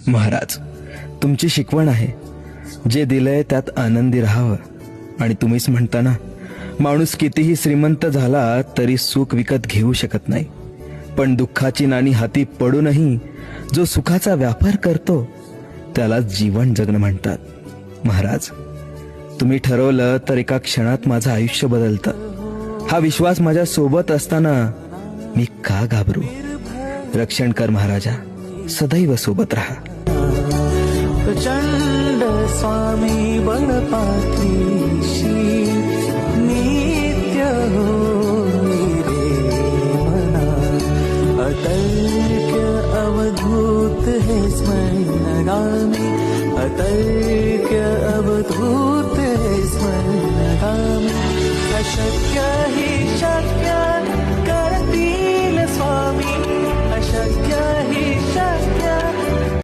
महाराज, तुमची शिकवण आहे. जे दिलंय त्यात आनंदी राहावं. आणि तुम्हीच म्हणता ना, माणूस कितीही श्रीमंत झाला तरी सुख विकत घेऊ शकत नाही, पण दुःखाची नाणी हाती पडूनही जो सुखाचा व्यापार करतो त्याला जीवन जगणं म्हणतात. महाराज, तुम्ही ठरवलं तर एका क्षणात माझं आयुष्य बदलतं. हा विश्वास माझ्या सोबत असताना मी का घाबरू? रक्षण कर महाराजा, सदैव सोबत राहा. प्रचंड स्वामी बळपात्रीशी नित्य होई रे मना. अतर्क्य अवधूत हे स्मरणगामी, अतर्क्य अवधूत हे स्मरणगामी. अशक्य हि शक्य